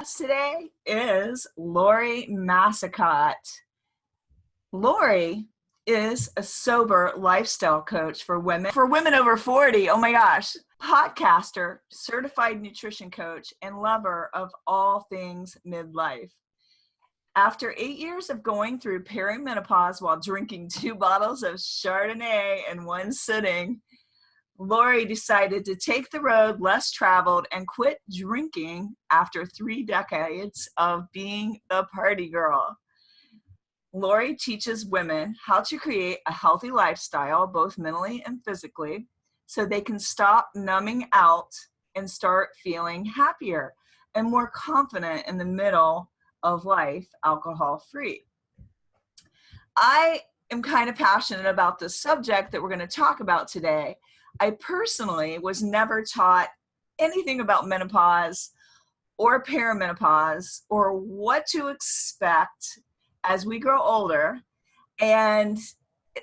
Today is Lori Massicot. Lori is a sober lifestyle coach for women over 40. Oh my gosh. Podcaster, certified nutrition coach, and lover of all things midlife. After 8 years of going through perimenopause while drinking 2 bottles of Chardonnay in one sitting, Lori decided to take the road less traveled and quit drinking after 3 decades of being a party girl. Lori teaches women how to create a healthy lifestyle, both mentally and physically, so they can stop numbing out and start feeling happier and more confident in the middle of life, alcohol-free. I am kind of passionate about the subject that we're going to talk about today. I personally was never taught anything about menopause or perimenopause or what to expect as we grow older. And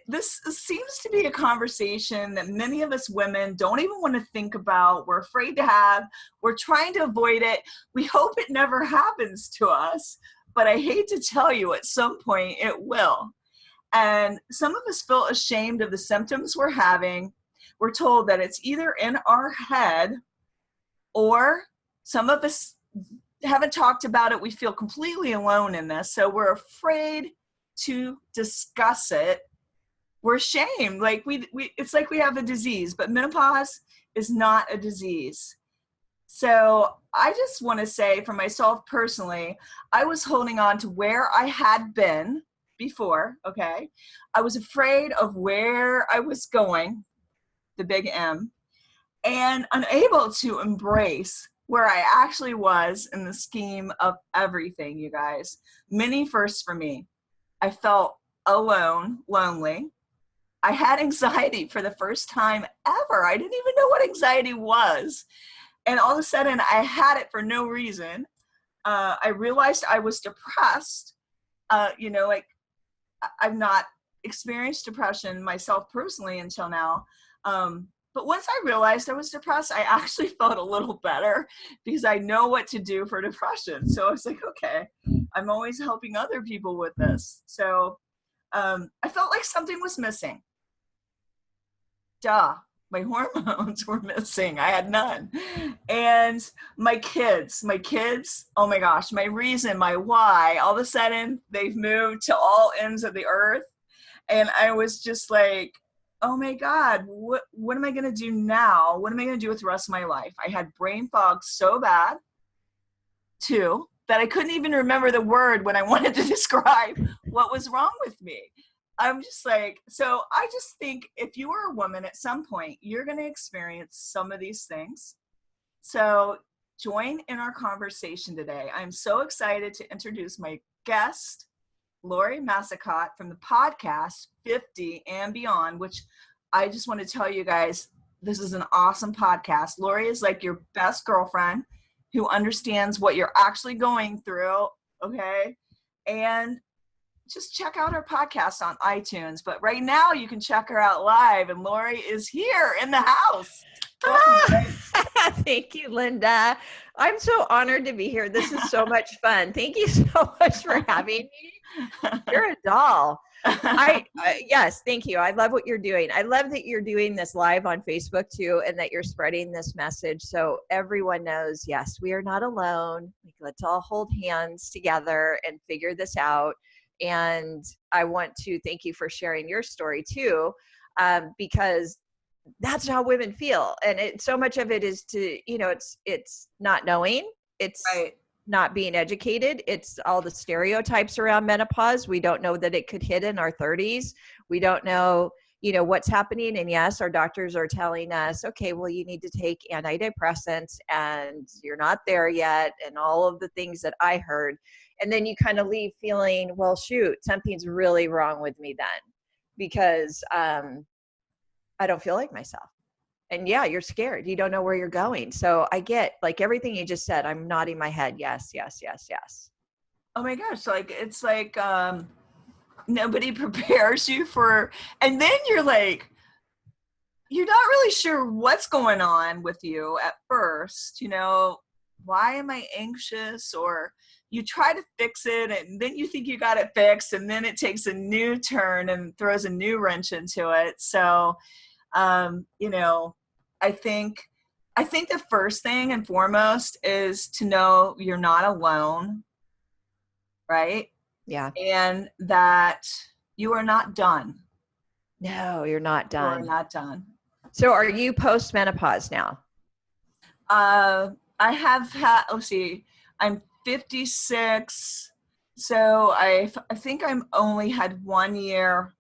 this seems to be a conversation that many of us women don't even want to think about. We're afraid to have. We're trying to avoid it. We hope it never happens to us, but I hate to tell you, at some point it will. And some of us feel ashamed of the symptoms we're having. We're told that it's either in our head, or some of us haven't talked about it. We feel completely alone in this. So we're afraid to discuss it. We're ashamed. Like it's like we have a disease, but menopause is not a disease. So I just want to say for myself personally, I was holding on to where I had been before, okay? I was afraid of where I was going, the big M, and unable to embrace where I actually was in the scheme of everything, you guys. Many firsts for me. I felt alone, lonely. I had anxiety for the first time ever. I didn't even know what anxiety was. And all of a sudden, I had it for no reason. I realized I was depressed. I've not experienced depression myself personally until now. But once I realized I was depressed, I actually felt a little better because I know what to do for depression. So I was like, okay, I'm always helping other people with this. So I felt like something was missing. My hormones were missing. I had none. And my kids, oh my gosh, my reason, my why, all of a sudden they've moved to all ends of the earth. And I was just like, oh my God, what am I going to do now? What am I going to do with the rest of my life? I had brain fog so bad, too, that I couldn't even remember the word when I wanted to describe what was wrong with me. I'm just like, so I just think if you are a woman at some point, you're going to experience some of these things. So join in our conversation today. I'm so excited to introduce my guest, Laurie Massicotte, from the podcast 50 and Beyond, which I just want to tell you guys, this is an awesome podcast. Laurie is like your best girlfriend who understands what you're actually going through, okay? And just check out our podcast on iTunes. But right now you can check her out live, and Laurie is here in the house. Thank you, Linda. I'm so honored to be here. This is so much fun. Thank you so much for having me. You're a doll. Yes, thank you. I love what you're doing. I love that you're doing this live on Facebook too, and that you're spreading this message so everyone knows, yes, we are not alone. Let's all hold hands together and figure this out. And I want to thank you for sharing your story too, because that's how women feel. And so much of it is it's not knowing, it's right. Not being educated. It's all the stereotypes around menopause. We don't know that it could hit in our 30s. We don't know, what's happening. And yes, our doctors are telling us, okay, well, you need to take antidepressants and you're not there yet. And all of the things that I heard. And then you kind of leave feeling, well, shoot, something's really wrong with me then, because I don't feel like myself. And yeah, you're scared. You don't know where you're going. So I get like everything you just said. I'm nodding my head. Yes, yes, yes, yes. Oh my gosh. It's like nobody prepares you for, and then you're like, you're not really sure what's going on with you at first, why am I anxious? Or you try to fix it and then you think you got it fixed, and then it takes a new turn and throws a new wrench into it. So, you know, I think the first thing and foremost is to know you're not alone, right? Yeah. And that you are not done. No, you're not You are done. not done. So are you post-menopause now? I have had, let's see, I'm 56. So I think I'm only had 1 year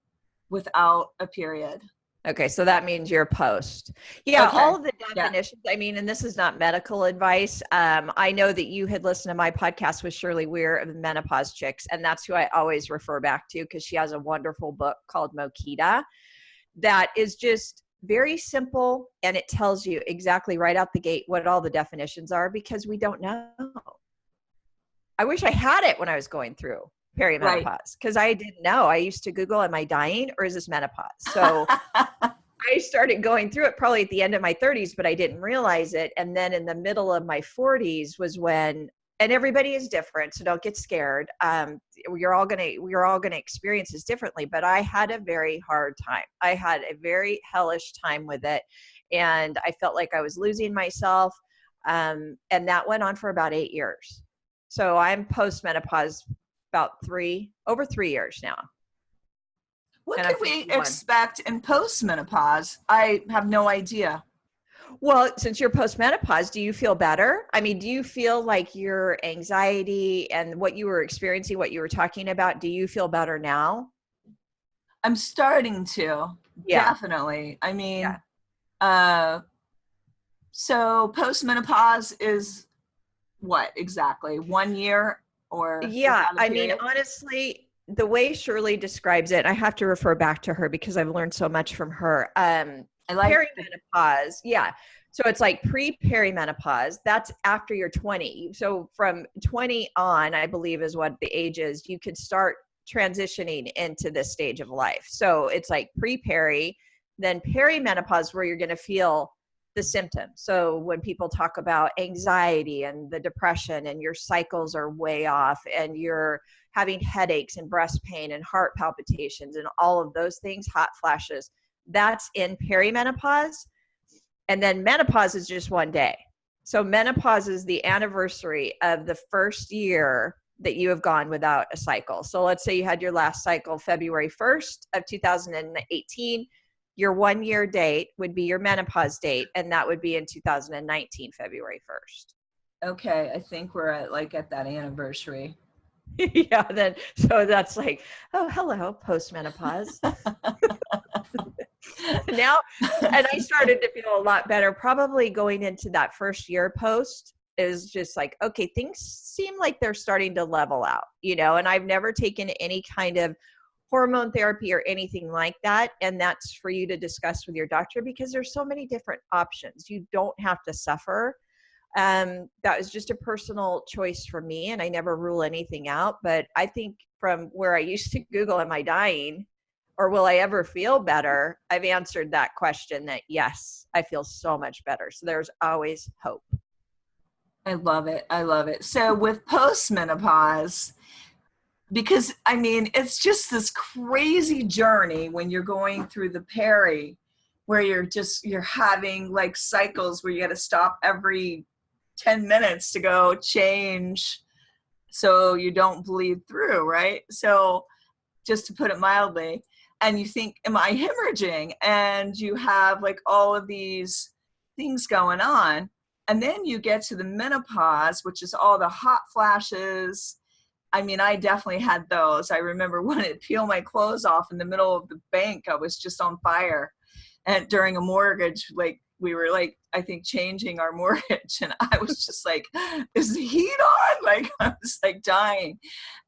without a period. Okay, so that means you're post. Yeah, Okay. all of the Yeah. definitions, I mean, and this is not medical advice. I know that you had listened to my podcast with Shirley Weir of the Menopause Chicks, and that's who I always refer back to because she has a wonderful book called Mochita that is just very simple, and it tells you exactly right out the gate what all the definitions are because we don't know. I wish I had it when I was going through perimenopause because I didn't know. I used to Google, am I dying or is this menopause? So I started going through it probably at the end of my 30s, but I didn't realize it. And then in the middle of my 40s was when, and everybody is different, so don't get scared. We're all gonna experience this differently, but I had a very hard time. I had a very hellish time with it, and I felt like I was losing myself. And that went on for about 8 years. So I'm post-menopause about over 3 years now. What And can I'm we 51. expect in post-menopause? I have no idea. Well, since you're post-menopause, do you feel better? I mean, do you feel like your anxiety and what you were experiencing, what you were talking about, do you feel better now? I'm starting to, Yeah. definitely. I mean, so post-menopause is what exactly? 1 year or Yeah. without a I mean, period? honestly, the way Shirley describes it, I have to refer back to her because I've learned so much from her. I like Perimenopause. Yeah. So it's like pre-perimenopause. That's after you're 20. So from 20 on, I believe is what the age is, you could start transitioning into this stage of life. So it's like pre-peri, then perimenopause where you're going to feel the symptoms. So when people talk about anxiety and the depression and your cycles are way off and you're having headaches and breast pain and heart palpitations and all of those things, hot flashes, that's in perimenopause. And then menopause is just one day. So menopause is the anniversary of the first year that you have gone without a cycle. So let's say you had your last cycle February 1st of 2018. Your 1 year date would be your menopause date, and that would be in 2019, February 1st. Okay, I think we're at that anniversary. Yeah, then so that's like, oh, hello, post-menopause. Now, and I started to feel a lot better probably going into that first year post is just like, okay, things seem like they're starting to level out, and I've never taken any kind of hormone therapy or anything like that. And that's for you to discuss with your doctor because there's so many different options. You don't have to suffer. That was just a personal choice for me, and I never rule anything out. But I think from where I used to Google, am I dying? Or will I ever feel better? I've answered that question that yes, I feel so much better. So there's always hope. I love it. I love it. So with postmenopause, because I mean, it's just this crazy journey when you're going through the peri, where you're having like cycles where you got to stop every 10 minutes to go change so you don't bleed through, right? So just to put it mildly, and you think, am I hemorrhaging? And you have like all of these things going on. And then you get to the menopause, which is all the hot flashes. I mean, I definitely had those. I remember when it peeled my clothes off in the middle of the bank, I was just on fire. And during a mortgage, like we were like, I think changing our mortgage. And I was just like, is the heat on? Like I was like dying.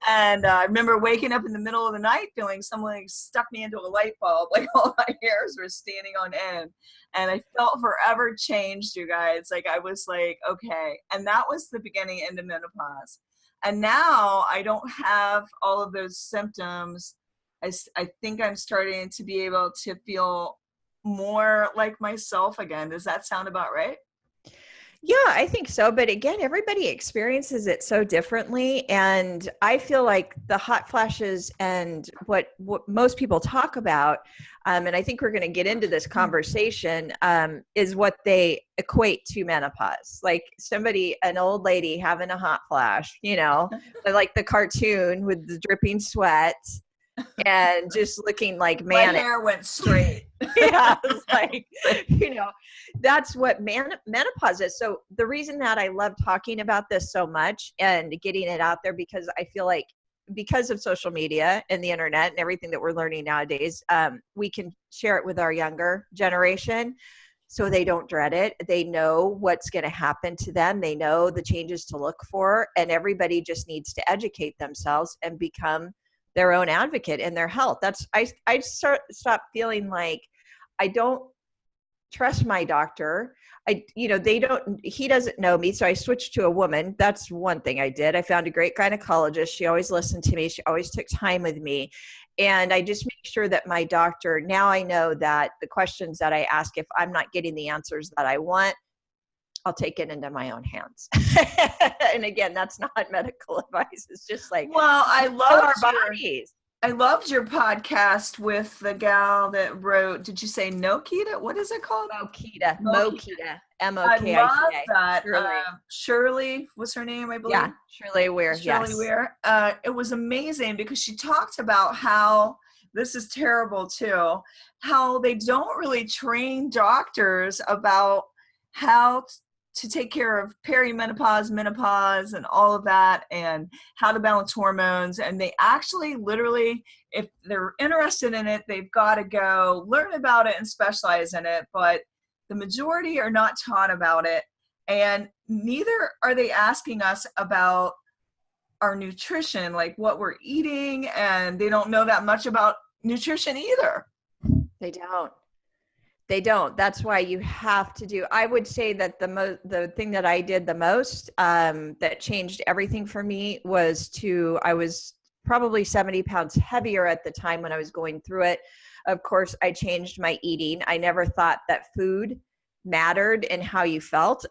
And I remember waking up in the middle of the night feeling someone like stuck me into a light bulb. Like all my hairs were standing on end. And I felt forever changed, you guys. Like I was like, okay. And that was the beginning into menopause. And now I don't have all of those symptoms. I think I'm starting to be able to feel more like myself again. Does that sound about right? Yeah, I think so. But again, everybody experiences it so differently. And I feel like the hot flashes and what most people talk about, and I think we're going to get into this conversation, is what they equate to menopause. Like an old lady having a hot flash, like the cartoon with the dripping sweat and just looking like My manic. hair went straight. Yeah, it's like, that's what menopause is. So the reason that I love talking about this so much and getting it out there, because I feel like because of social media and the internet and everything that we're learning nowadays, we can share it with our younger generation so they don't dread it. They know what's going to happen to them. They know the changes to look for, and everybody just needs to educate themselves and become their own advocate in their health. I stop feeling like I don't trust my doctor. He doesn't know me. So I switched to a woman. That's one thing I did. I found a great gynecologist. She always listened to me. She always took time with me. And I just make sure that my doctor, now I know that the questions that I ask, if I'm not getting the answers that I want, I'll take it into my own hands. And again, that's not medical advice. It's just like, well, I love our bodies. I loved your podcast with the gal that wrote, did you say Nokita? What is it called? Mokita. I M-O-K-I-T-A. love that. Shirley. Shirley was her name, I believe. Yeah, Shirley Weir. Shirley Weir. It was amazing because she talked about how, this is terrible too, how they don't really train doctors about how to take care of perimenopause, menopause, and all of that, and how to balance hormones. And they actually literally, if they're interested in it, they've got to go learn about it and specialize in it. But the majority are not taught about it. And neither are they asking us about our nutrition, like what we're eating. And they don't know that much about nutrition either. They don't. That's why you have to do. I would say that the thing that I did the most, that changed everything for me I was probably 70 pounds heavier at the time when I was going through it. Of course, I changed my eating. I never thought that food mattered in how you felt.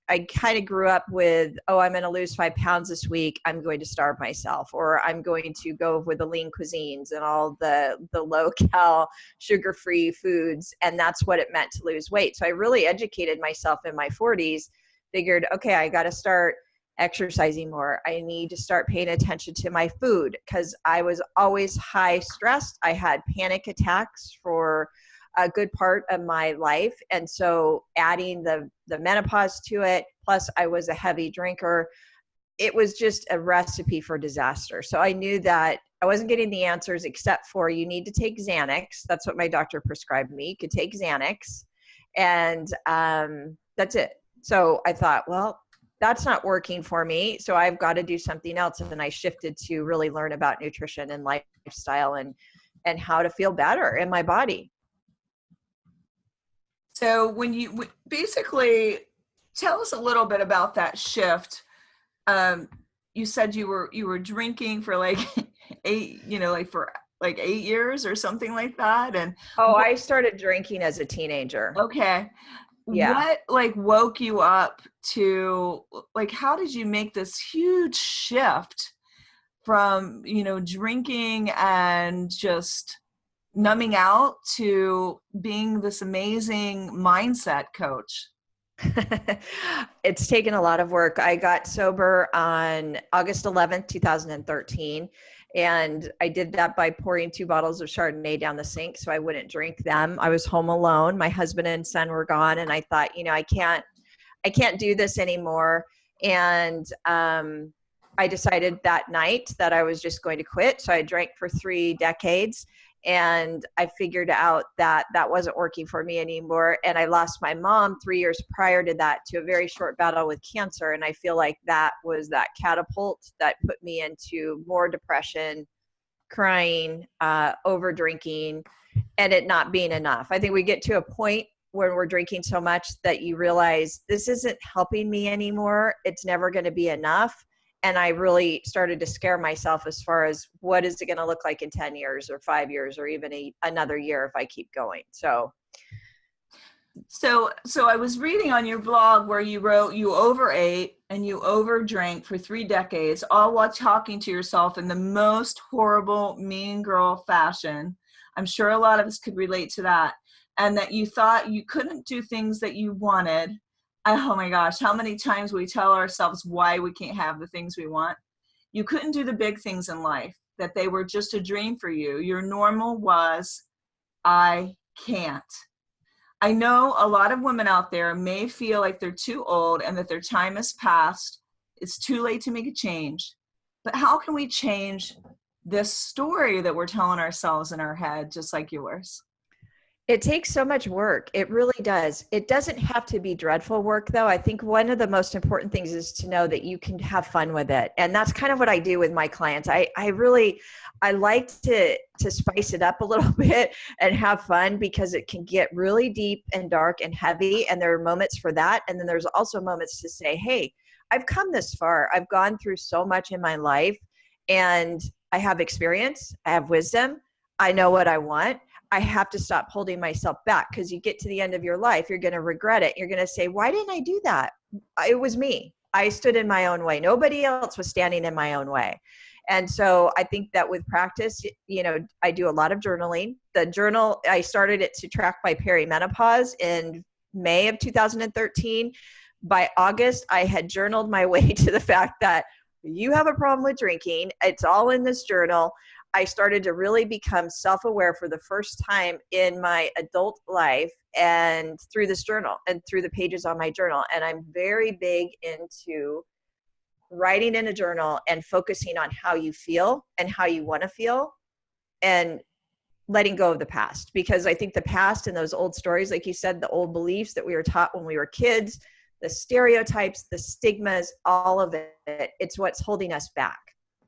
I kind of grew up with, I'm going to lose 5 pounds this week. I'm going to starve myself, or I'm going to go with the lean cuisines and all the low cal, sugar-free foods. And that's what it meant to lose weight. So I really educated myself in my 40s, figured, okay, I got to start exercising more. I need to start paying attention to my food, because I was always high stressed. I had panic attacks for a good part of my life. And so adding the menopause to it, plus I was a heavy drinker, it was just a recipe for disaster. So I knew that I wasn't getting the answers, except for you need to take Xanax. That's what my doctor prescribed me. You could take Xanax, and that's it. So I thought, well, that's not working for me. So I've got to do something else. And then I shifted to really learn about nutrition and lifestyle and how to feel better in my body. So when you basically tell us a little bit about that shift. You said you were drinking for like 8 years or something like that. And I started drinking as a teenager. Okay. Yeah. What woke you up to, how did you make this huge shift from, drinking and just numbing out to being this amazing mindset coach? It's taken a lot of work. I got sober on August 11th, 2013. And I did that by pouring 2 bottles of Chardonnay down the sink so I wouldn't drink them. I was home alone. My husband and son were gone. And I thought, I can't do this anymore. And I decided that night that I was just going to quit. So I drank for 3 decades. And I figured out that that wasn't working for me anymore. And I lost my mom 3 years prior to that to a very short battle with cancer. And I feel like that was that catapult that put me into more depression, crying, over drinking, and it not being enough. I think we get to a point when we're drinking so much that you realize this isn't helping me anymore. It's never going to be enough. And I really started to scare myself as far as what is it going to look like in 10 years or 5 years or even another year if I keep going. So So I was reading on your blog where you wrote you overate and you overdrank for 3 decades, all while talking to yourself in the most horrible mean girl fashion. I'm sure a lot of us could relate to that. And that you thought you couldn't do things that you wanted. Oh my gosh, how many times we tell ourselves why we can't have the things we want? You couldn't do the big things in life, that they were just a dream for you. Your normal was, I can't. I know a lot of women out there may feel like they're too old and that their time has passed. It's too late to make a change. But how can we change this story that we're telling ourselves in our head, just like yours? It takes so much work. It really does. It doesn't have to be dreadful work, though. I think one of the most important things is to know that you can have fun with it. And that's kind of what I do with my clients. I like to spice it up a little bit and have fun, because it can get really deep and dark and heavy. And there are moments for that. And then there's also moments to say, hey, I've come this far. I've gone through so much in my life, and I have experience. I have wisdom. I know what I want. I have to stop holding myself back, because you get to the end of your life, you're going to regret it. You're going to say, why didn't I do that? It was me. I stood in my own way. Nobody else was standing in my own way. And so I think that with practice, I do a lot of journaling. The journal, I started it to track my perimenopause in May of 2013. By August, I had journaled my way to the fact that you have a problem with drinking. It's all in this journal. I started to really become self-aware for the first time in my adult life, and through this journal and through the pages on my journal. And I'm very big into writing in a journal and focusing on how you feel and how you want to feel, and letting go of the past. Because I think the past and those old stories, like you said, the old beliefs that we were taught when we were kids, the stereotypes, the stigmas, all of it, it's what's holding us back.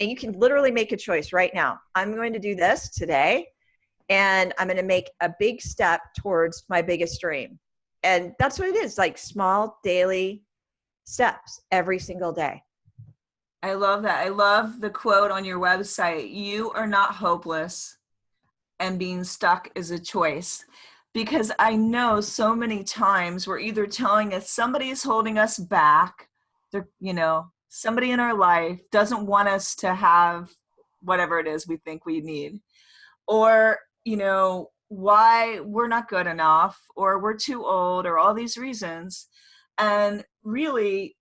And you can literally make a choice right now. I'm going to do this today, and I'm going to make a big step towards my biggest dream. And that's what it is, like small daily steps every single day. I love that. I love the quote on your website, you are not hopeless and being stuck is a choice. Because I know so many times we're either telling us somebody is holding us back, somebody in our life doesn't want us to have whatever it is we think we need, or, why we're not good enough, or we're too old, or all these reasons. And really,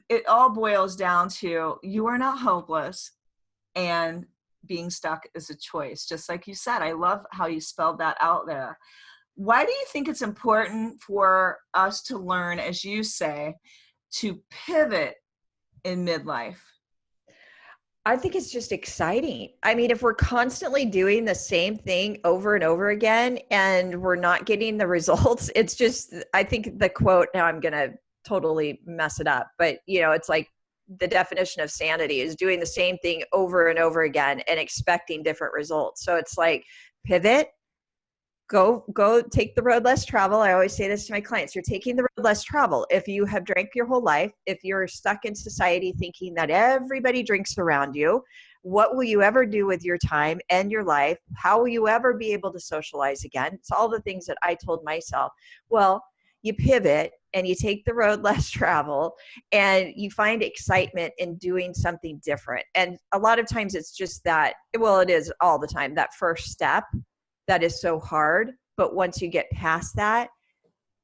it all boils down to you are not hopeless, and being stuck is a choice. Just like you said, I love how you spelled that out there. Why do you think it's important for us to learn, as you say, to pivot in midlife? I think it's just exciting. I mean, if we're constantly doing the same thing over and over again and we're not getting the results, it's just, I think the quote, now I'm going to totally mess it up, but it's like the definition of sanity is doing the same thing over and over again and expecting different results. So it's like pivot, go take the road less travel. I always say this to my clients, you're taking the road less travel. If you have drank your whole life, if you're stuck in society thinking that everybody drinks around you, what will you ever do with your time and your life? How will you ever be able to socialize again? It's all the things that I told myself. Well, you pivot and you take the road less travel, and you find excitement in doing something different. And a lot of times it's just that, well, it is all the time, that first step that is so hard. But once you get past that,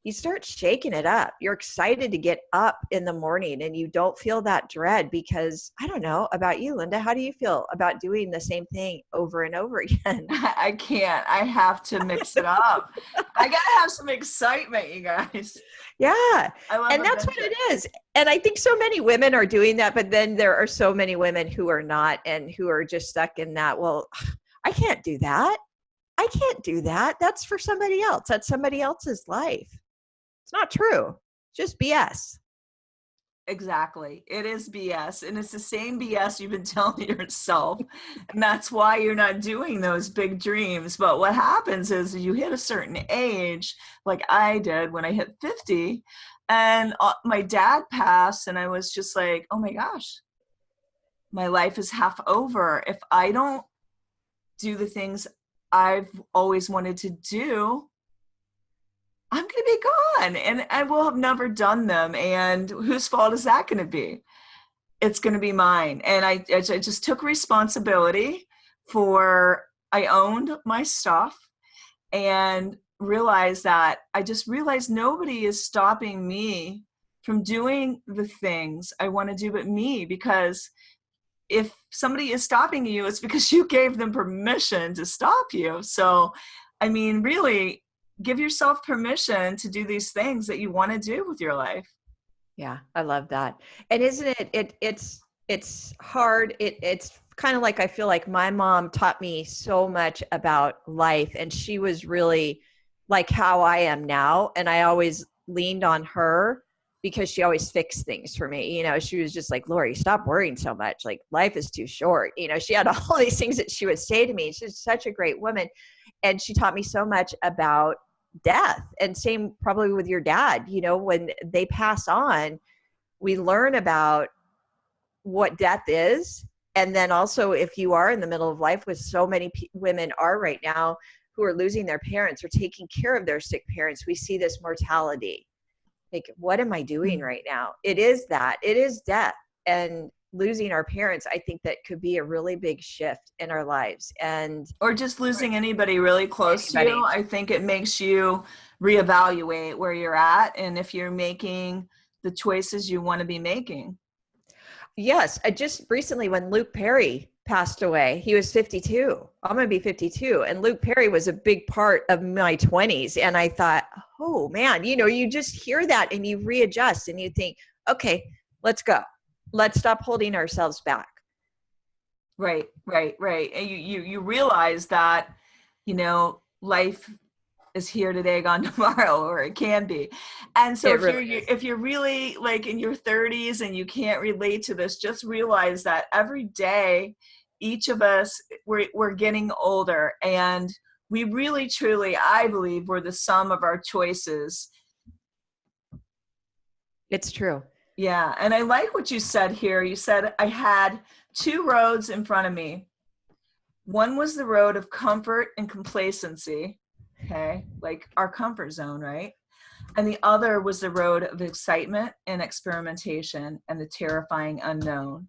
you start shaking it up. You're excited to get up in the morning, and you don't feel that dread, because I don't know about you, Linda, how do you feel about doing the same thing over and over again? I can't. I have to mix it up. I got to have some excitement, you guys. Yeah. I love And that's adventure. what it is. And I think so many women are doing that, but then there are so many women who are not, and who are just stuck in that, well, I can't do that. I can't do that. That's for somebody else. That's somebody else's life. It's not true. Just BS. Exactly. It is BS. And it's the same BS you've been telling yourself. And that's why you're not doing those big dreams. But what happens is you hit a certain age, like I did when I hit 50, and my dad passed, and I was just like, oh my gosh, my life is half over. If I don't do the things I've always wanted to do, I'm going to be gone and I will have never done them. And whose fault is that going to be? It's going to be mine. And I just took responsibility I owned my stuff and realized that I just realized nobody is stopping me from doing the things I want to do but me, because if somebody is stopping you, it's because you gave them permission to stop you. So, I mean, really give yourself permission to do these things that you want to do with your life. Yeah, I love that. And isn't it's hard. It's kind of like, I feel like my mom taught me so much about life, and she was really like how I am now. And I always leaned on her because she always fixed things for me. You know, she was just like, Lori, stop worrying so much. Like, life is too short. You know, she had all these things that she would say to me. She's such a great woman. And she taught me so much about death, and same probably with your dad. You know, when they pass on, we learn about what death is. And then also, if you are in the middle of life, with so many women are right now who are losing their parents or taking care of their sick parents, we see this mortality. Like, what am I doing right now? It is death. And losing our parents, I think that could be a really big shift in our lives. And or just losing anybody really close to you. I think it makes you reevaluate where you're at and if you're making the choices you want to be making. Yes, I just recently, when Luke Perry passed away, he was 52. I'm going to be 52. And Luke Perry was a big part of my 20s. And I thought, oh man, you know, you just hear that and you readjust and you think, okay, let's go. Let's stop holding ourselves back. Right. And you realize that, you know, life is here today, gone tomorrow, or it can be. And so if you're really like in your 30s and you can't relate to this, just realize that every day, each of us, we're getting older, and we really, truly, I believe, we're the sum of our choices. It's true. Yeah. And I like what you said here. You said, I had two roads in front of me. One was the road of comfort and complacency. Okay. Like our comfort zone, right? And the other was the road of excitement and experimentation and the terrifying unknown.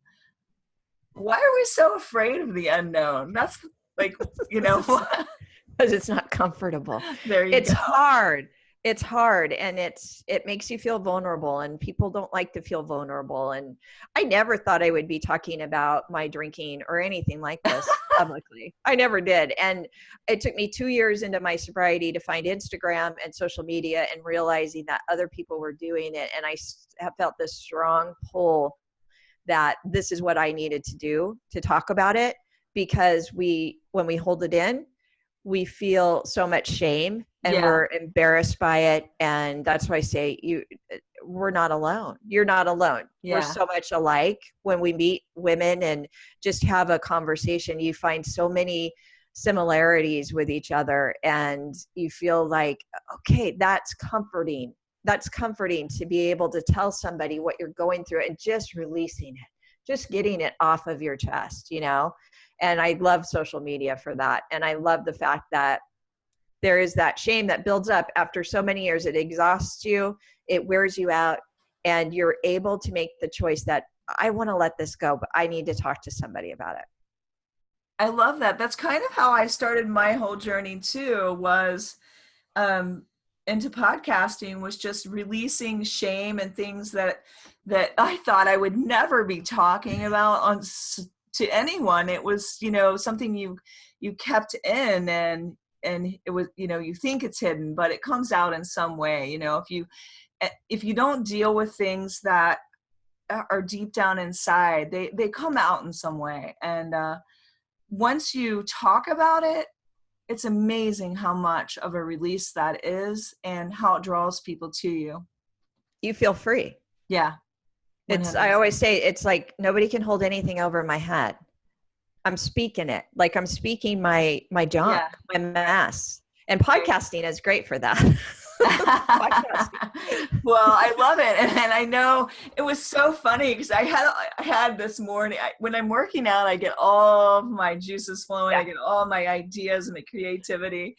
Why are we so afraid of the unknown? That's like, you know, because it's not comfortable. There you go. It's hard, and it makes you feel vulnerable, and people don't like to feel vulnerable. And I never thought I would be talking about my drinking or anything like this publicly. I never did. And it took me 2 years into my sobriety to find Instagram and social media and realizing that other people were doing it. And I have felt this strong pull that this is what I needed to do, to talk about it, because when we hold it in, we feel so much shame and we're embarrassed by it. And that's why I say we're not alone. You're not alone. Yeah. We're so much alike. When we meet women and just have a conversation, you find so many similarities with each other, and you feel like, okay, that's comforting. That's comforting to be able to tell somebody what you're going through and just releasing it, just getting it off of your chest, you know? And I love social media for that. And I love the fact that there is that shame that builds up after so many years. It exhausts you, it wears you out, and you're able to make the choice that I want to let this go, but I need to talk to somebody about it. I love that. That's kind of how I started my whole journey too, was into podcasting, was just releasing shame and things that I thought I would never be talking about to anyone. It was, you know, something you kept in, and it was, you know, you think it's hidden, but it comes out in some way. You know, if you don't deal with things that are deep down inside, they come out in some way. And once you talk about it, it's amazing how much of a release that is and how it draws people to you. You feel free. Yeah. I always say, it's like nobody can hold anything over my head. I'm speaking it. Like I'm speaking my junk, my mess. And podcasting is great for that. Well, I love it. And I know it was so funny because I had this morning, when I'm working out, I get all of my juices flowing. I get all my ideas and my creativity.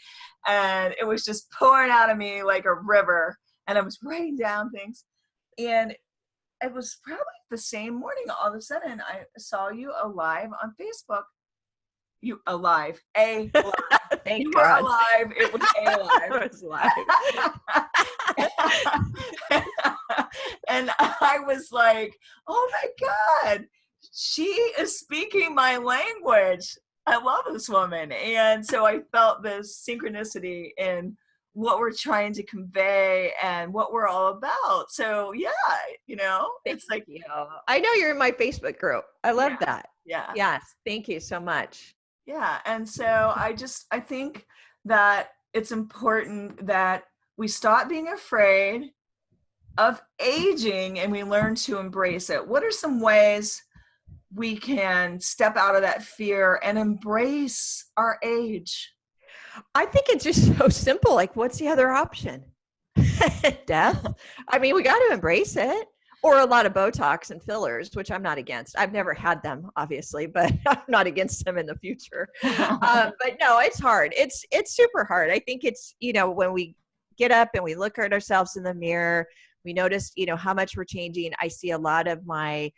And it was just pouring out of me like a river. And I was writing down things. And it was probably the same morning, all of a sudden, I saw you alive on Facebook. You alive, a live. Thank You God. were alive. It was a live. I was live. And I was like, oh my God, she is speaking my language. I love this woman. And so I felt this synchronicity in what we're trying to convey and what we're all about. So yeah, it's like, I know you're in my Facebook group. I love that. Yeah. Yes. Thank you so much. Yeah. And so I think that it's important that we stop being afraid of aging and we learn to embrace it. What are some ways we can step out of that fear and embrace our age? I think it's just so simple. Like, what's the other option? Death? I mean, we got to embrace it. Or a lot of Botox and fillers, which I'm not against. I've never had them, obviously, but I'm not against them in the future. But no, it's hard. It's super hard. I think it's, when we get up and we look at ourselves in the mirror, we notice, how much we're changing. I see a lot of my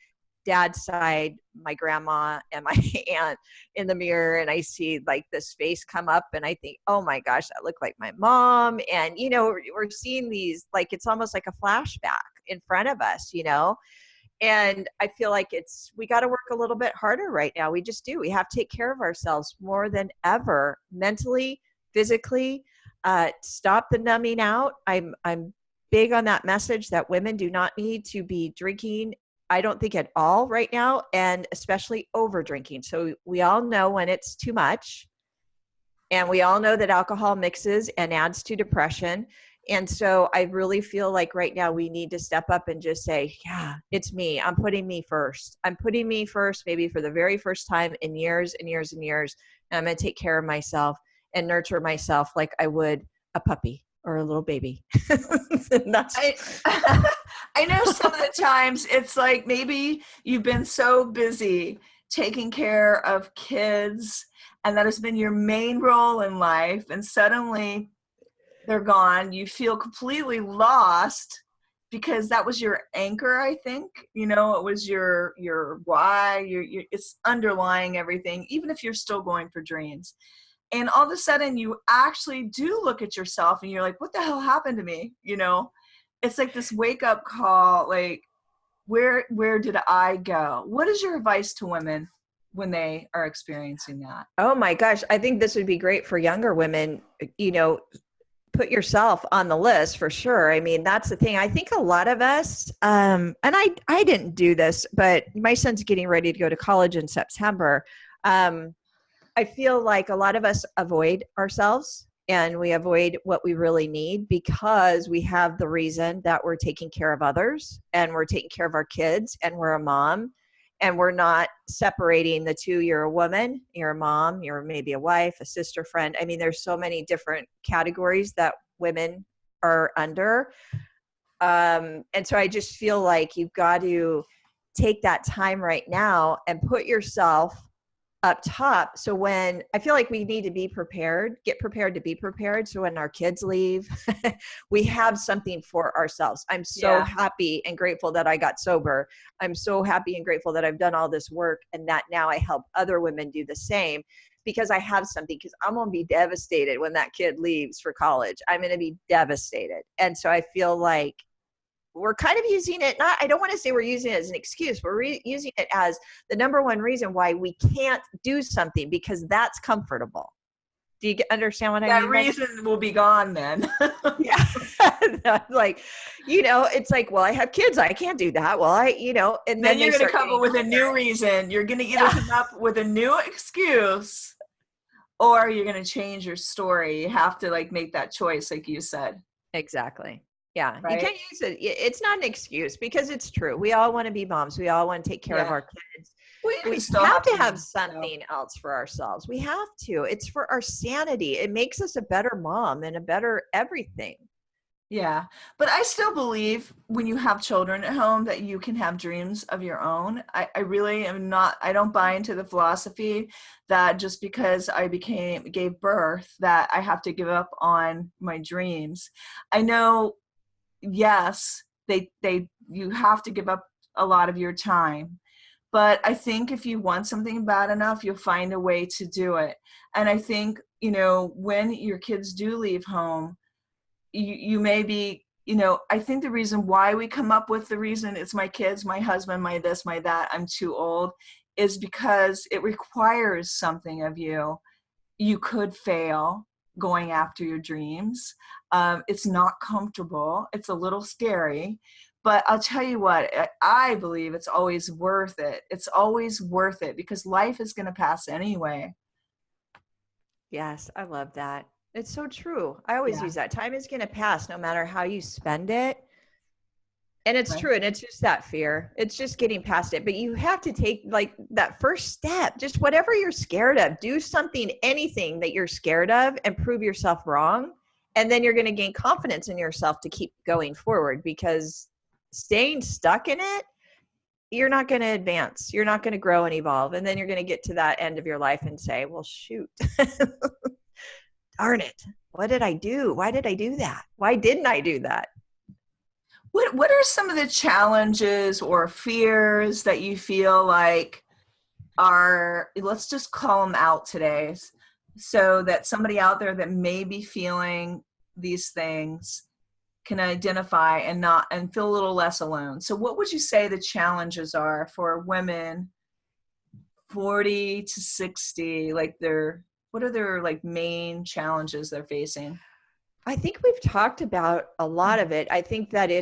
dad's side, my grandma and my aunt in the mirror, and I see like this face come up and I think, oh my gosh, that looked like my mom. And, we're seeing these, like, it's almost like a flashback in front of us, and I feel like we got to work a little bit harder right now. We just do. We have to take care of ourselves more than ever, mentally, physically, stop the numbing out. I'm big on that message that women do not need to be drinking, I don't think at all right now, and especially over drinking. So we all know when it's too much, and we all know that alcohol mixes and adds to depression. And so I really feel like right now we need to step up and just say, yeah, it's me. I'm putting me first. I'm putting me first, maybe for the very first time in years and years and years. And I'm going to take care of myself and nurture myself like I would a puppy or a little baby. I know some of the times it's like maybe you've been so busy taking care of kids and that has been your main role in life, and suddenly they're gone. You feel completely lost because that was your anchor, I think. It was your why, it's underlying everything, even if you're still going for dreams. And all of a sudden you actually do look at yourself and you're like, what the hell happened to me? It's like this wake up call, like, where did I go? What is your advice to women when they are experiencing that? Oh my gosh. I think this would be great for younger women. Put yourself on the list for sure. I mean, that's the thing. I think a lot of us, and I didn't do this, but my son's getting ready to go to college in September. I feel like a lot of us avoid ourselves and we avoid what we really need because we have the reason that we're taking care of others and we're taking care of our kids and we're a mom and we're not separating the two. You're a woman, you're a mom, you're maybe a wife, a sister, friend. I mean, there's so many different categories that women are under. And so I just feel like you've got to take that time right now and put yourself up top. So when I feel like we need to be prepared, get prepared to be prepared. So when our kids leave, we have something for ourselves. I'm so happy and grateful that I got sober. I'm so happy and grateful that I've done all this work and that now I help other women do the same because I have something, because I'm going to be devastated when that kid leaves for college. I'm going to be devastated. And so I feel like we're kind of using it, I don't want to say we're using it as an excuse, but we're using it as the number one reason why we can't do something, because that's comfortable. Do you understand what I mean? That reason will be gone then. Yeah. Like, it's like, well, I have kids. I can't do that. Well, and then you're going to come up with a new reason. You're going to either come up with a new excuse or you're going to change your story. You have to make that choice, like you said. Exactly. Yeah, right? You can't use it. It's not an excuse because it's true. We all want to be moms. We all want to take care of our kids. We have to have something else for ourselves. We have to. It's for our sanity. It makes us a better mom and a better everything. Yeah. But I still believe when you have children at home that you can have dreams of your own. I really am not, I don't buy into the philosophy that just because I gave birth, that I have to give up on my dreams. I know, yes, you have to give up a lot of your time. But I think if you want something bad enough, you'll find a way to do it. And I think, when your kids do leave home, you may be, I think the reason why we come up with the reason it's my kids, my husband, my this, my that, I'm too old, is because it requires something of you. You could fail going after your dreams. It's not comfortable. It's a little scary. But I'll tell you what, I believe it's always worth it. It's always worth it because life is going to pass anyway. Yes, I love that. It's so true. I always Yeah. use that. Time is going to pass no matter how you spend it. And it's Right. true. And it's just that fear. It's just getting past it. But you have to take like that first step, just whatever you're scared of, do something, anything that you're scared of and prove yourself wrong. And then you're going to gain confidence in yourself to keep going forward, because staying stuck in it, you're not going to advance. You're not going to grow and evolve. And then you're going to get to that end of your life and say, well, shoot, darn it. What did I do? Why did I do that? Why didn't I do that? What are some of the challenges or fears that you feel like are, let's just call them out today, so that somebody out there that may be feeling these things can identify and feel a little less alone? So what would you say the challenges are for women 40 to 60? What are their like main challenges they're facing? I think we've talked about a lot of it. I think that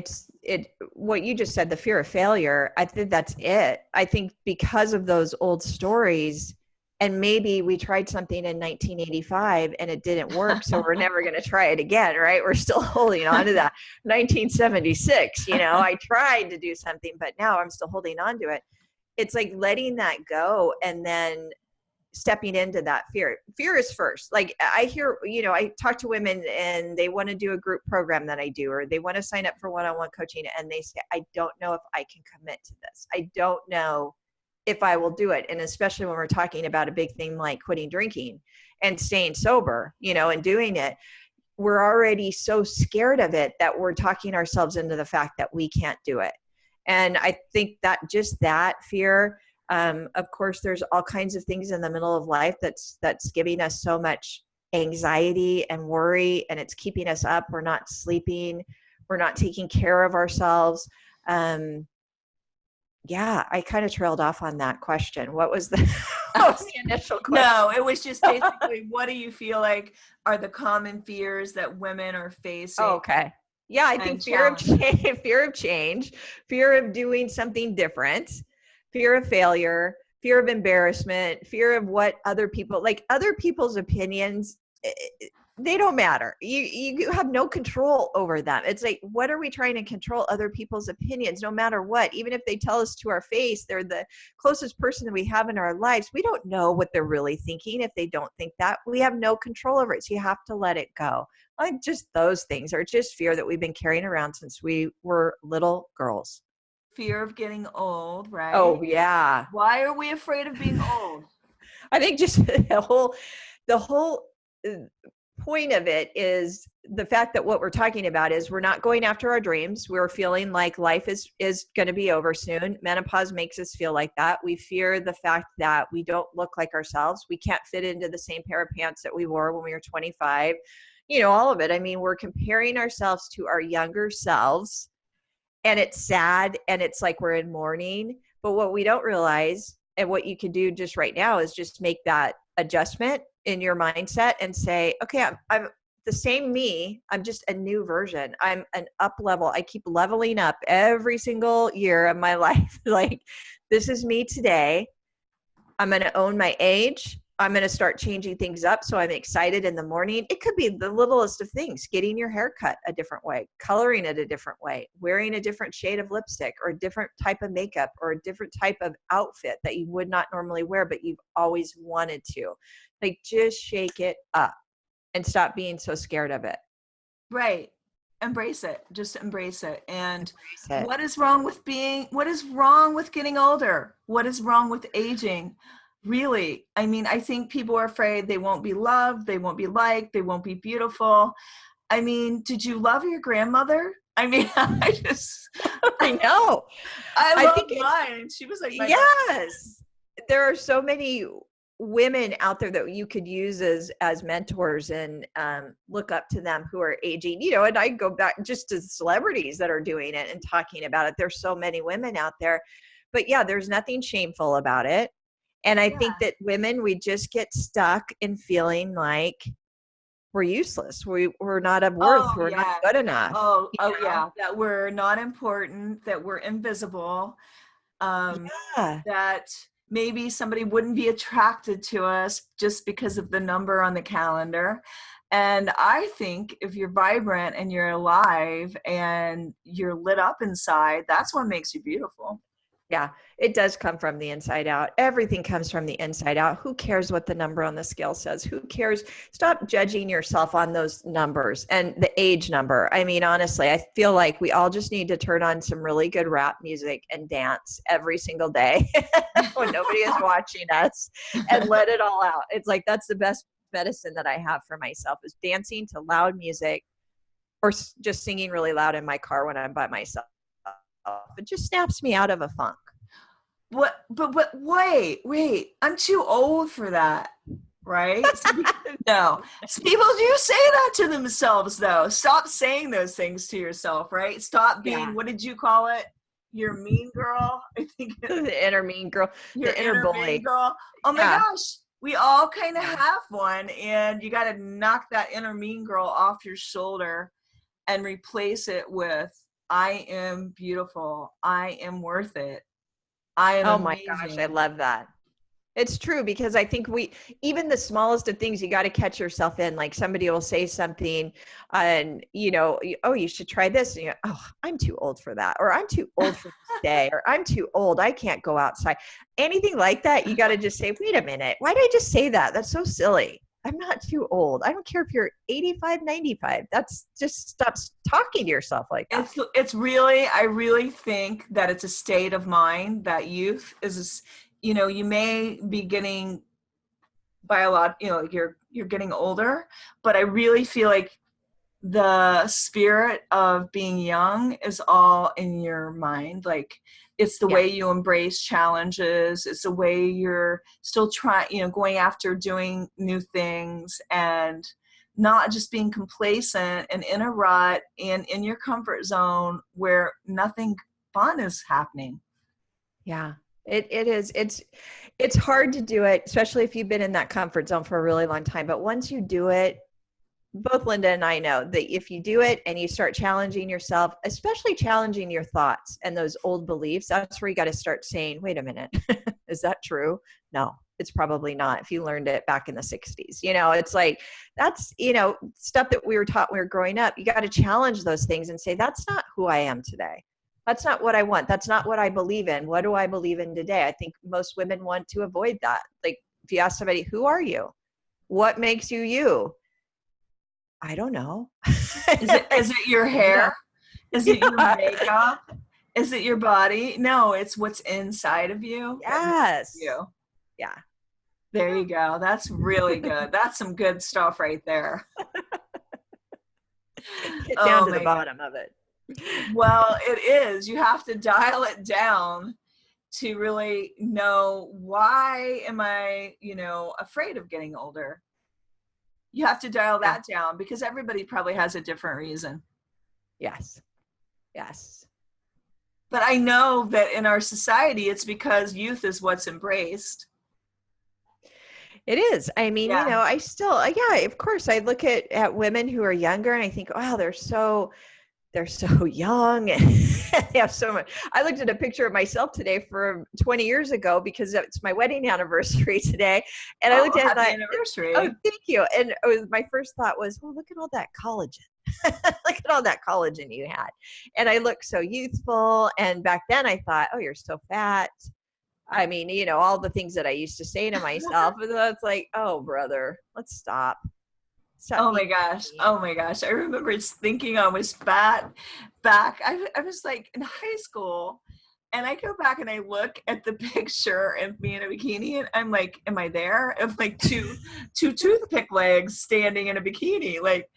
what you just said, the fear of failure, I think that's it. I think because of those old stories, and maybe we tried something in 1985 and it didn't work, so we're never going to try it again, right? We're still holding on to that. 1976, I tried to do something, but now I'm still holding on to it. It's like letting that go and then stepping into that fear. Fear is first. Like I hear, I talk to women and they want to do a group program that I do, or they want to sign up for one-on-one coaching, and they say, I don't know if I can commit to this. I don't know if I will do it. And especially when we're talking about a big thing like quitting drinking and staying sober, and doing it, we're already so scared of it that we're talking ourselves into the fact that we can't do it. And I think that just that fear, of course, there's all kinds of things in the middle of life that's giving us so much anxiety and worry, and it's keeping us up. We're not sleeping. We're not taking care of ourselves. Yeah, I kind of trailed off on that question. What was the, what was the initial question? No, it was just basically, what do you feel like are the common fears that women are facing? Oh, okay. Yeah, I think fear of change, fear of doing something different, fear of failure, fear of embarrassment, fear of what other people's opinions, they don't matter. You have no control over them. It's like, what are we trying to control other people's opinions, no matter what? Even if they tell us to our face, they're the closest person that we have in our lives. We don't know what they're really thinking. If they don't think that, we have no control over it. So you have to let it go. Like just those things are just fear that we've been carrying around since we were little girls. Fear of getting old, right? Oh yeah. Why are we afraid of being old? I think just the whole point of it is the fact that what we're talking about is we're not going after our dreams. We're feeling like life is going to be over soon. Menopause makes us feel like that. We fear the fact that we don't look like ourselves. We can't fit into the same pair of pants that we wore when we were 25. All of it. I mean, we're comparing ourselves to our younger selves, and it's sad, and it's like we're in mourning. But what we don't realize, and what you can do just right now, is just make that adjustment in your mindset and say, okay, I'm the same me. I'm just a new version. I'm an up level. I keep leveling up every single year of my life. Like, this is me today. I'm going to own my age. I'm going to start changing things up. So I'm excited in the morning. It could be the littlest of things: getting your hair cut a different way, coloring it a different way, wearing a different shade of lipstick, or a different type of makeup, or a different type of outfit that you would not normally wear, but you've always wanted to. Like, just shake it up and stop being so scared of it. Right. embrace it. Just embrace it. And Embrace it. what is wrong with getting older? What is wrong with aging? Really? I mean, I think people are afraid they won't be loved, they won't be liked, they won't be beautiful. I mean, did you love your grandmother? I mean, I know. I I love think mine. She was like my yes, there are so many women out there that you could use as mentors and look up to them who are aging, and I go back just to celebrities that are doing it and talking about it. There's so many women out there, but yeah, there's nothing shameful about it. And I think that women, we just get stuck in feeling like we're useless. We're not of worth. We're not good enough. Yeah, that we're not important, that we're invisible. That maybe somebody wouldn't be attracted to us just because of the number on the calendar. And I think if you're vibrant and you're alive and you're lit up inside, that's what makes you beautiful. Yeah, it does come from the inside out. Everything comes from the inside out. Who cares what the number on the scale says? Who cares? Stop judging yourself on those numbers and the age number. I mean, honestly, I feel like we all just need to turn on some really good rap music and dance every single day when nobody is watching us and let it all out. It's like, that's the best medicine that I have for myself, is dancing to loud music or just singing really loud in my car when I'm by myself. It just snaps me out of a funk. But wait, I'm too old for that, right? No. People do say that to themselves, though. Stop saying those things to yourself, right? Stop being, what did you call it? Your mean girl? I think the inner mean girl, your the inner bully. Mean girl. Oh my gosh. We all kind of have one, and you got to knock that inner mean girl off your shoulder and replace it with, I am beautiful. I am worth it. I am amazing. My gosh, I love that. It's true, because I think even the smallest of things, you got to catch yourself in. Like somebody will say something and, oh, you should try this. And I'm too old for that. Or I'm too old for this day. Or I'm too old. I can't go outside. Anything like that, you got to just say, wait a minute. Why did I just say that? That's so silly. I'm not too old. I don't care if you're 85, 95. That's just, stop talking to yourself like that. I really think that it's a state of mind, that youth is, you may be getting by a lot, you're getting older, but I really feel like the spirit of being young is all in your mind. Like, it's the way you embrace challenges. It's the way you're still trying, going after doing new things, and not just being complacent and in a rut and in your comfort zone where nothing fun is happening. Yeah, it is. It's hard to do it, especially if you've been in that comfort zone for a really long time. But once you do it, both Linda and I know that if you do it and you start challenging yourself, especially challenging your thoughts and those old beliefs, that's where you got to start saying, wait a minute, is that true? No, it's probably not. If you learned it back in the 60s, it's like, that's, stuff that we were taught when we were growing up. You got to challenge those things and say, that's not who I am today. That's not what I want. That's not what I believe in. What do I believe in today? I think most women want to avoid that. Like, if you ask somebody, who are you? What makes you you? I don't know. Is it your hair? Is it your makeup? Is it your body? No, it's what's inside of you. Yes. You. Yeah. There you go. That's really good. That's some good stuff right there. Get down to the bottom of it. Well, it is. You have to dial it down to really know, why am I, afraid of getting older? You have to dial that down, because everybody probably has a different reason. Yes. But I know that in our society, it's because youth is what's embraced. It is. I mean, I still, of course, I look at women who are younger and I think, wow, they're so young and they have so much. I looked at a picture of myself today from 20 years ago because it's my wedding anniversary today. And I looked at happy anniversary. Oh, thank you. And my first thought was, well, look at all that collagen. Look at all that collagen you had. And I look so youthful. And back then I thought, oh, you're so fat. I mean, all the things that I used to say to myself. And it's like, oh, brother, let's stop. Stop Oh my being gosh. mean. Oh my gosh. I remember just thinking I was back. I was like in high school, and I go back and I look at the picture of me in a bikini, and I'm like, am I there? Of like two toothpick legs standing in a bikini. Like,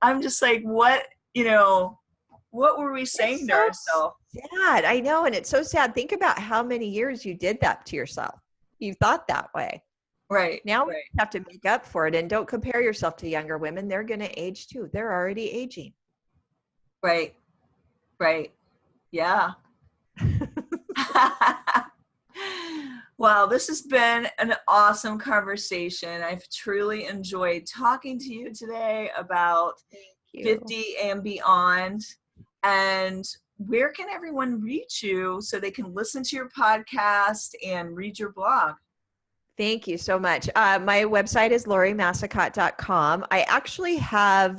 I'm just like, what were we It's saying to so ourselves? sad. I know. And it's so sad. Think about how many years you did that to yourself. You thought that way. Right, Now we right, have to make up for it. And don't compare yourself to younger women. They're going to age too. They're already aging. right, right. Yeah. Wow, this has been an awesome conversation. I've truly enjoyed talking to you today about Thank you. 50 and beyond. And where can everyone reach you so they can listen to your podcast and read your blog? Thank you so much. My website is lauriemassicotte.com. I actually have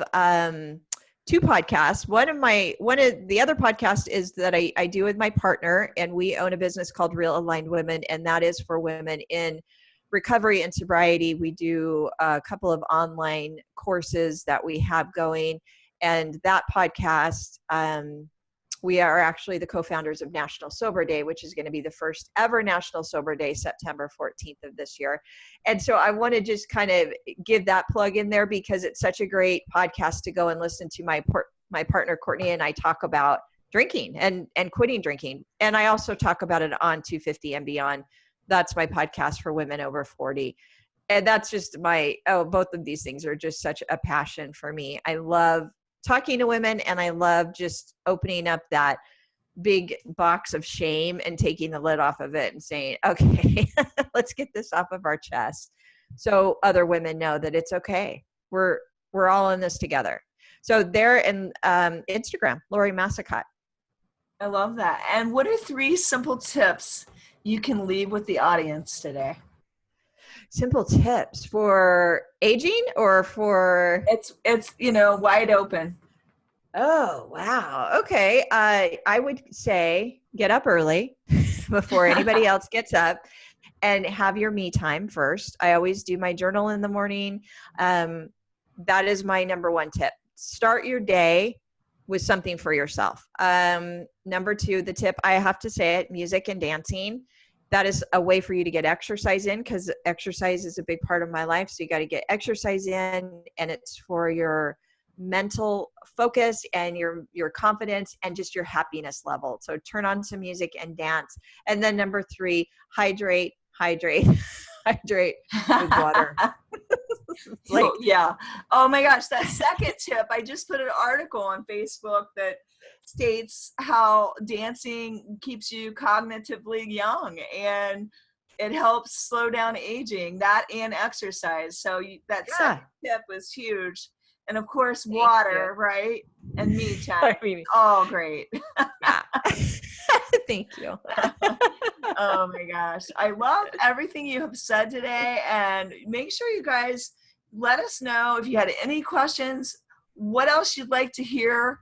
two podcasts. One of the other podcast is that I do with my partner, and we own a business called Real Aligned Women, and that is for women in recovery and sobriety. We do a couple of online courses that we have going, and that podcast, we are actually the co-founders of National Sober Day, which is going to be the first ever National Sober Day, September 14th of this year. And so I want to just kind of give that plug in there because it's such a great podcast to go and listen to. My partner, Courtney, and I talk about drinking and quitting drinking. And I also talk about it on 250 and Beyond. That's my podcast for women over 40. And that's just both of these things are just such a passion for me. I love talking to women, and I love just opening up that big box of shame and taking the lid off of it and saying, okay, let's get this off of our chest. So other women know that it's okay. We're all in this together. So there in Instagram, Laurie Massicotte. I love that. And what are 3 simple tips you can leave with the audience today? Simple tips for aging or for? It's wide open. Oh, wow. Okay. I would say get up early before anybody else gets up and have your me time first. I always do my journal in the morning. That is my number one tip. Start your day with something for yourself. Number 2, the tip, I have to say it, music and dancing. That is a way for you to get exercise in, because exercise is a big part of my life. So you got to get exercise in, and it's for your mental focus and your confidence and just your happiness level. So turn on some music and dance. And then number 3, hydrate with water. Yeah. Oh my gosh, that second tip, I just put an article on Facebook that states how dancing keeps you cognitively young, and it helps slow down aging, that and exercise. So that second tip was huge. And of course, water, right? And me time. Oh, great. Yeah. Thank you. Oh my gosh. I love everything you have said today. And make sure you guys let us know if you had any questions, what else you'd like to hear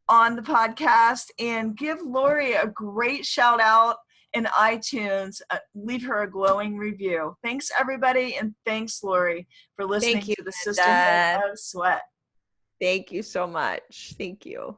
on the podcast, and give Lori a great shout out in iTunes. Leave her a glowing review. Thanks, everybody. And thanks, Lori, for listening to the Sisterhood of Sweat. Thank you so much. Thank you.